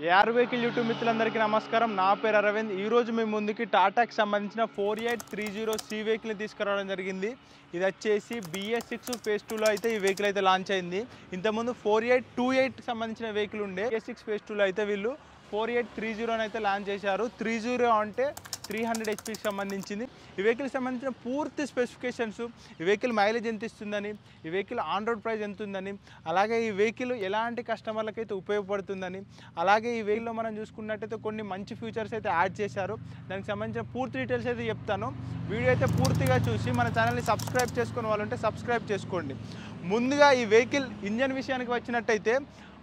AR vehicle YouTube మిత్రులందరికీ నమస్కారం. నా పేరు అరవింద్. ఈరోజు మీ ముందుకి టాటాకి సంబంధించిన 4830C వెహికల్ని తీసుకురావడం జరిగింది. ఇది వచ్చేసి BS6 phase 2లో అయితే ఈ వెహికల్ అయితే లాంచ్ అయింది. ఇంతకుముందు 4828కి సంబంధించిన వెహికల్ ఉండే. BS6 phase 2లో అయితే వీళ్ళు 4830 అయితే లాంచ్ చేశారు. 30 అంటే 300 HPకి సంబంధించింది. ఈ వెహికల్కి సంబంధించిన పూర్తి స్పెసిఫికేషన్స్, ఈ వెహికల్ మైలేజ్ ఎంత ఇస్తుందని, ఈ వెహికల్ ఆన్ రోడ్ ప్రైస్ ఎంత ఉందని, అలాగే ఈ వెహికల్ ఎలాంటి కస్టమర్లకు అయితే ఉపయోగపడుతుందని, అలాగే ఈ వెహికల్లో మనం చూసుకున్నట్టయితే కొన్ని మంచి ఫీచర్స్ అయితే యాడ్ చేశారు. దానికి సంబంధించిన పూర్తి డీటెయిల్స్ అయితే చెప్తాను. వీడియో అయితే పూర్తిగా చూసి మన ఛానల్ని సబ్స్క్రైబ్ చేసుకునే వాళ్ళంటే సబ్స్క్రైబ్ చేసుకోండి. ముందుగా ఈ వెహికల్ ఇంజన్ విషయానికి వచ్చినట్టయితే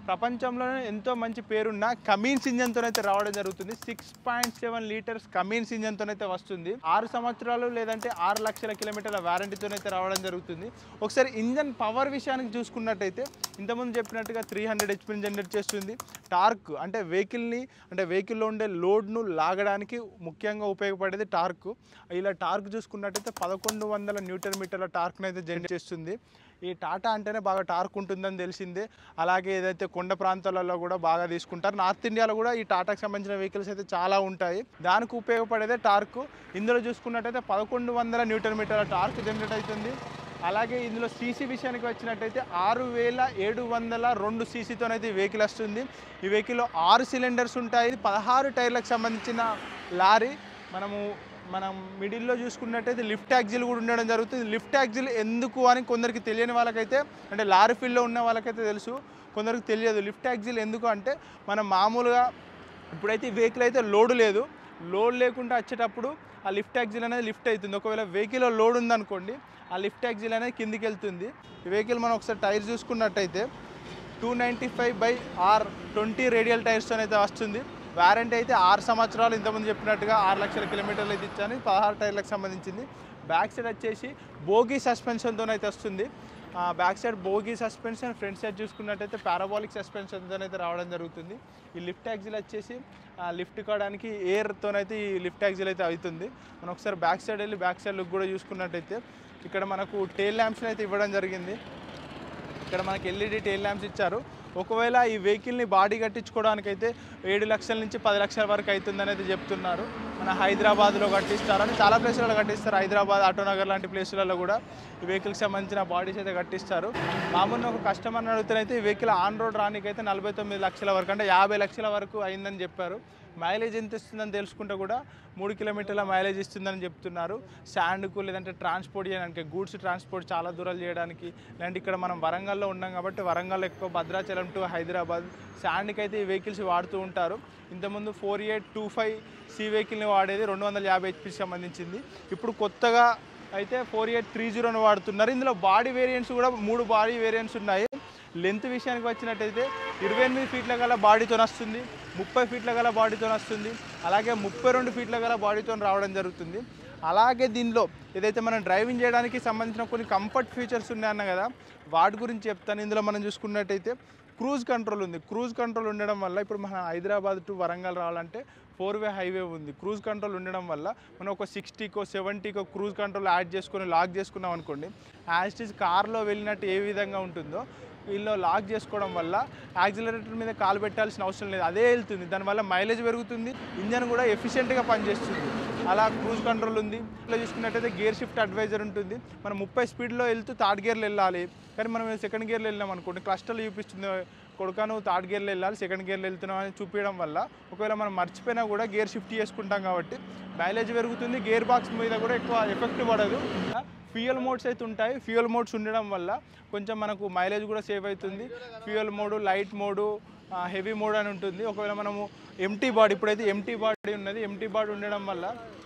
ప్రపంచంలోనే ఎంతో మంచి పేరున్న కమిన్స్ ఇంజన్తోనైతే రావడం జరుగుతుంది. 6.7 లీటర్స్ కమిన్స్ ఇంజన్తోనైతే వస్తుంది. 6 సంవత్సరాలు లేదంటే 6 లక్షల కిలోమీటర్ల వారంటీతోనైతే రావడం జరుగుతుంది. ఒకసారి ఇంజన్ పవర్ విషయానికి చూసుకున్నట్టయితే ఇంతకుముందు చెప్పినట్టుగా 300 HP జనరేట్ చేస్తుంది. టార్క్ అంటే వెహికల్లో ఉండే లోడ్ను లాగడానికి ముఖ్యంగా ఉపయోగపడేది టార్క్. ఇలా టార్క్ చూసుకున్నట్టయితే 1100 న్యూటన్ మీటర్ల టార్క్ను అయితే జనరేట్ చేస్తుంది. ఈ టాటా అంటేనే బాగా టార్క్ ఉంటుందని తెలిసిందే. అలాగే ఏదైతే కొండ ప్రాంతాలలో కూడా బాగా తీసుకుంటారు. నార్త్ ఇండియాలో కూడా ఈ టాటాకి సంబంధించిన వెహికల్స్ అయితే చాలా ఉంటాయి. దానికి ఉపయోగపడేదే టార్క్. ఇందులో చూసుకున్నట్టయితే 1100 న్యూటన్ మీటర్ల టార్క్ జనరేట్ అవుతుంది. అలాగే ఇందులో సీసీ విషయానికి వచ్చినట్టయితే 6702 సీసీతోనైతే ఈ వెహికల్ వస్తుంది. ఈ వెహికల్లో 6 సిలిండర్స్ ఉంటాయి. 16 టైర్లకు సంబంధించిన లారీ. మనం మిడిల్లో చూసుకున్నట్టయితే లిఫ్ట్ యాక్సిల్ కూడా ఉండడం జరుగుతుంది. లిఫ్ట్ యాక్సిల్ ఎందుకు అని కొందరికి తెలియని వాళ్ళకైతే, అంటే లారీ ఫీల్డ్లో ఉన్న వాళ్ళకైతే తెలుసు, కొందరికి తెలియదు. లిఫ్ట్ యాక్సిల్ ఎందుకు అంటే మనం మామూలుగా ఇప్పుడైతే ఈ వెహికల్ అయితే లోడ్ లేకుండా వచ్చేటప్పుడు ఆ లిఫ్ట్ యాక్సిల్ అనేది లిఫ్ట్ అవుతుంది. ఒకవేళ వెహికల్లో లోడ్ ఉందనుకోండి, ఆ లిఫ్ట్ యాక్సిల్ అనేది కిందికి వెళ్తుంది. ఈ వెహికల్ మనం ఒకసారి టైర్ చూసుకున్నట్టయితే 295/R20 రేడియల్ టైర్స్తో అయితే వస్తుంది. వారంటీ అయితే 6 సంవత్సరాలు, ఇంతకుముందు చెప్పినట్టుగా 6 లక్షల కిలోమీటర్లు అయితే ఇచ్చాను. 16 టైర్లకు సంబంధించింది. బ్యాక్ సైడ్ వచ్చేసి బోగీ సస్పెన్షన్తో అయితే వస్తుంది. Back side bogie suspension, front side చూసుకున్నట్టయితే పారాబాలిక్ సస్పెన్షన్తో అయితే రావడం జరుగుతుంది. ఈ లిఫ్ట్ యాక్సిల్ వచ్చేసి లిఫ్ట్ కావడానికి ఎయిర్తోనైతే ఈ లిఫ్ట్ యాక్సిల్ అయితే అవుతుంది. మనం ఒకసారి బ్యాక్ సైడ్ వెళ్ళి బ్యాక్ సైడ్ లుక్ కూడా చూసుకున్నట్టయితే ఇక్కడ మనకు టెయిల్ ల్యాంప్స్ని అయితే ఇవ్వడం జరిగింది. ఇక్కడ మనకి LED టెయిల్ ల్యాంప్స్ ఇచ్చారు. ఒకవేళ ఈ వెహికల్ని బాడీ కట్టించుకోవడానికైతే 7 లక్షల నుంచి 10 లక్షల వరకు అవుతుందని అయితే చెప్తున్నారు. మన హైదరాబాద్లో కట్టిస్తారని, చాలా ప్లేసులలో కట్టిస్తారు. హైదరాబాద్, ఆటోనగర్ లాంటి ప్లేసులలో కూడా ఈ వెహికల్కి సంబంధించిన బాడీస్ అయితే కట్టిస్తారు. మామూలుగా ఒక కస్టమర్ని అడుగుతానైతే ఈ వెహికల్ ఆన్ రోడ్ రానికైతే 49 లక్షల వరకు, అంటే 50 లక్షల వరకు అయిందని చెప్పారు. మైలేజ్ ఎంత ఇస్తుందని తెలుసుకుంటే కూడా 3 కిలోమీటర్ల మైలేజ్ ఇస్తుందని చెప్తున్నారు. శాండ్కు లేదంటే ట్రాన్స్పోర్ట్ చేయడానికి, గూడ్స్ ట్రాన్స్పోర్ట్ చాలా దూరాలు చేయడానికి, లేదంటే ఇక్కడ మనం వరంగల్లో ఉన్నాం కాబట్టి వరంగల్ ఎక్కువ, భద్రాచలం టు హైదరాబాద్ శాండ్కి అయితే ఈ వెహికల్స్ వాడుతూ ఉంటారు. ఇంతకుముందు 4825C వెహికల్ని వాడేది 250 HPకి సంబంధించింది. ఇప్పుడు కొత్తగా అయితే 4830ను వాడుతున్నారు. ఇందులో బాడీ వేరియంట్స్ కూడా 3 బాడీ వేరియంట్స్ ఉన్నాయి. లెంత్ విషయానికి వచ్చినట్టయితే 28 ఫీట్ల గల బాడీతో వస్తుంది, 30 ఫీట్ల గల బాడీతో వస్తుంది, అలాగే 32 ఫీట్ల గల బాడీతో రావడం జరుగుతుంది. అలాగే దీనిలో ఏదైతే మనం డ్రైవింగ్ చేయడానికి సంబంధించిన కొన్ని కంఫర్ట్ ఫీచర్స్ ఉన్నాయన్న కదా, వాటి గురించి చెప్తాను. ఇందులో మనం చూసుకున్నట్టయితే క్రూజ్ కంట్రోల్ ఉంది. క్రూజ్ కంట్రోల్ ఉండడం వల్ల ఇప్పుడు మన హైదరాబాద్ టు వరంగల్ రావాలంటే 4-వే హైవే ఉంది. క్రూజ్ కంట్రోల్ ఉండడం వల్ల మనం ఒక 60కో 70కో క్రూజ్ కంట్రోల్ యాడ్ చేసుకొని లాక్ చేసుకున్నాం అనుకోండి, యాజ్ ఇట్ ఈజ్ కార్లో వెళ్ళినట్టు ఏ విధంగా ఉంటుందో వీళ్ళు లాక్ చేసుకోవడం వల్ల యాక్సిలరేటర్ మీద కాలు పెట్టాల్సిన అవసరం లేదు, అదే వెళ్తుంది. దానివల్ల మైలేజ్ పెరుగుతుంది, ఇంజన్ కూడా ఎఫిషియెంట్గా పనిచేస్తుంది. అలా క్రూజ్ కంట్రోల్ ఉంది. ఇట్లా చూసుకున్నట్టయితే గేర్ షిఫ్ట్ అడ్వైజర్ ఉంటుంది. మనం 30 స్పీడ్లో వెళ్తూ థర్డ్ గేర్లో వెళ్ళాలి, కానీ మనం సెకండ్ గేర్లో వెళ్ళాం అనుకోండి, క్లస్టర్లో చూపిస్తుంది కొడుకా నువ్వు థర్డ్ గేర్లో వెళ్ళాలి, సెకండ్ గేర్లో వెళ్తున్నావు అని చూపించడం వల్ల ఒకవేళ మనం మర్చిపోయినా కూడా గేర్ షిఫ్ట్ చేసుకుంటాం కాబట్టి మైలేజ్ పెరుగుతుంది. గేర్ బాక్స్ మీద కూడా ఎక్కువ ఎఫెక్ట్ పడదు. ఫ్యూయల్ మోడ్స్ అయితే ఉంటాయి. ఫ్యూయల్ మోడ్స్ ఉండడం వల్ల కొంచెం మనకు మైలేజ్ కూడా సేవ్ అవుతుంది. Fuel mode, light mode, heavy mode అని ఉంటుంది. ఒకవేళ మనము ఎంటీ బాడీ, ఇప్పుడైతే ఎంటీ బాడీ ఉన్నది. ఎంటీ బాడీ ఉండడం వల్ల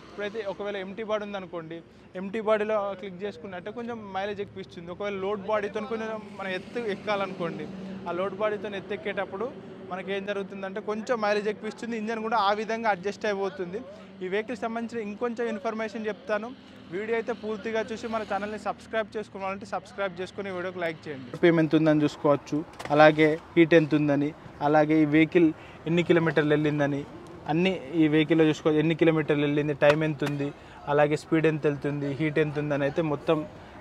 ఇప్పుడైతే ఒకవేళ ఎంటీ బాడీ ఉందనుకోండి, ఎంటీ బాడీలో క్లిక్ చేసుకున్నట్టే కొంచెం మైలేజ్ ఎక్కువ ఇస్తుంది. ఒకవేళ లోడ్ బాడీతో కొంచెం మనం ఎక్కాలనుకోండి, ఆ లోడ్ బాడీతో ఎక్కేటప్పుడు మనకేం జరుగుతుందంటే కొంచెం మైలేజ్ ఎక్కువ ఇస్తుంది. ఇంజన్ కూడా ఆ విధంగా అడ్జస్ట్ అయిపోతుంది. ఈ వెహికల్కి సంబంధించిన ఇంకొంచెం ఇన్ఫర్మేషన్ చెప్తాను. వీడియో అయితే పూర్తిగా చూసి మన ఛానల్ని సబ్స్క్రైబ్ చేసుకోవాలంటే సబ్స్క్రైబ్ చేసుకుని వీడియోకి లైక్ చేయండి. RPM ఎంత ఉందని చూసుకోవచ్చు, అలాగే హీట్ ఎంత ఉందని, అలాగే ఈ వెహికల్ ఎన్ని కిలోమీటర్లు వెళ్ళిందని అన్నీ ఈ వెహికల్లో చూసుకోవచ్చు. ఎన్ని కిలోమీటర్లు వెళ్ళింది, టైం ఎంత ఉంది, అలాగే స్పీడ్ ఎంత వెళ్తుంది, హీట్ ఎంత ఉందని అయితే మొత్తం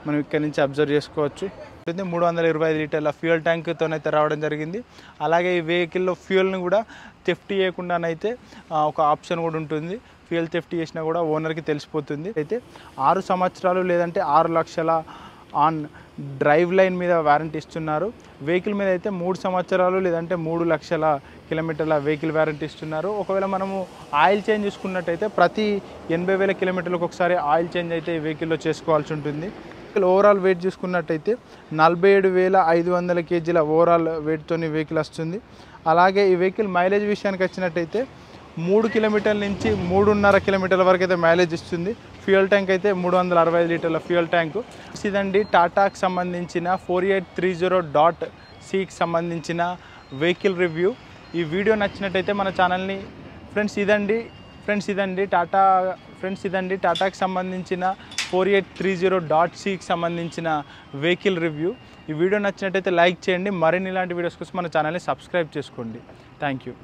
మనం ఇక్కడ నుంచి అబ్జర్వ్ చేసుకోవచ్చు. 325 లీటర్ల ఫ్యూయల్ ట్యాంక్తోనైతే రావడం జరిగింది. అలాగే ఈ వెహికల్లో ఫ్యూయల్ని కూడా థెఫ్ట్ చేయకుండానైతే ఒక ఆప్షన్ కూడా ఉంటుంది. ఫ్యూయల్ థెఫ్ట్ చేసినా కూడా ఓనర్కి తెలిసిపోతుంది. అయితే 6 సంవత్సరాలు లేదంటే 6 లక్షల ఆన్ డ్రైవ్ లైన్ మీద వారంటీ ఇస్తున్నారు. వెహికల్ మీద అయితే 3 సంవత్సరాలు లేదంటే 3 లక్షల కిలోమీటర్ల వెహికల్ వారంటీ ఇస్తున్నారు. ఒకవేళ మనము ఆయిల్ చేంజ్ చూసుకున్నట్టయితే ప్రతి 80,000 కిలోమీటర్లకు ఒకసారి ఆయిల్ చేంజ్ అయితే ఈ వెహికల్లో చేసుకోవాల్సి ఉంటుంది. ఓవరాల్ వెయిట్ చూసుకున్నట్టయితే 47,500 కేజీల ఓవరాల్ వెయిట్తో వెహికల్ వస్తుంది. అలాగే ఈ వెహికల్ మైలేజ్ విషయానికి వచ్చినట్టయితే 3 కిలోమీటర్ల నుంచి 3.5 కిలోమీటర్ల వరకు అయితే మైలేజ్ ఇస్తుంది. ఫ్యూయల్ ట్యాంక్ అయితే 365 లీటర్ల ఫ్యూయల్ ట్యాంకు. ఇదండి టాటాకి సంబంధించిన 4830.Cకి సంబంధించిన వెహికల్ రివ్యూ. ఈ వీడియో నచ్చినట్టయితే మన ఛానల్ని ఫ్రెండ్స్ ఇదండి టాటాకి సంబంధించిన 4830.Cకి సంబంధించిన వెహికల్ రివ్యూ. ఈ వీడియో నచ్చినట్టయితే లైక్ చేయండి. మరిన్ని ఇలాంటి వీడియోస్ కోసం మన ఛానల్ని సబ్స్క్రైబ్ చేసుకోండి. Thank you.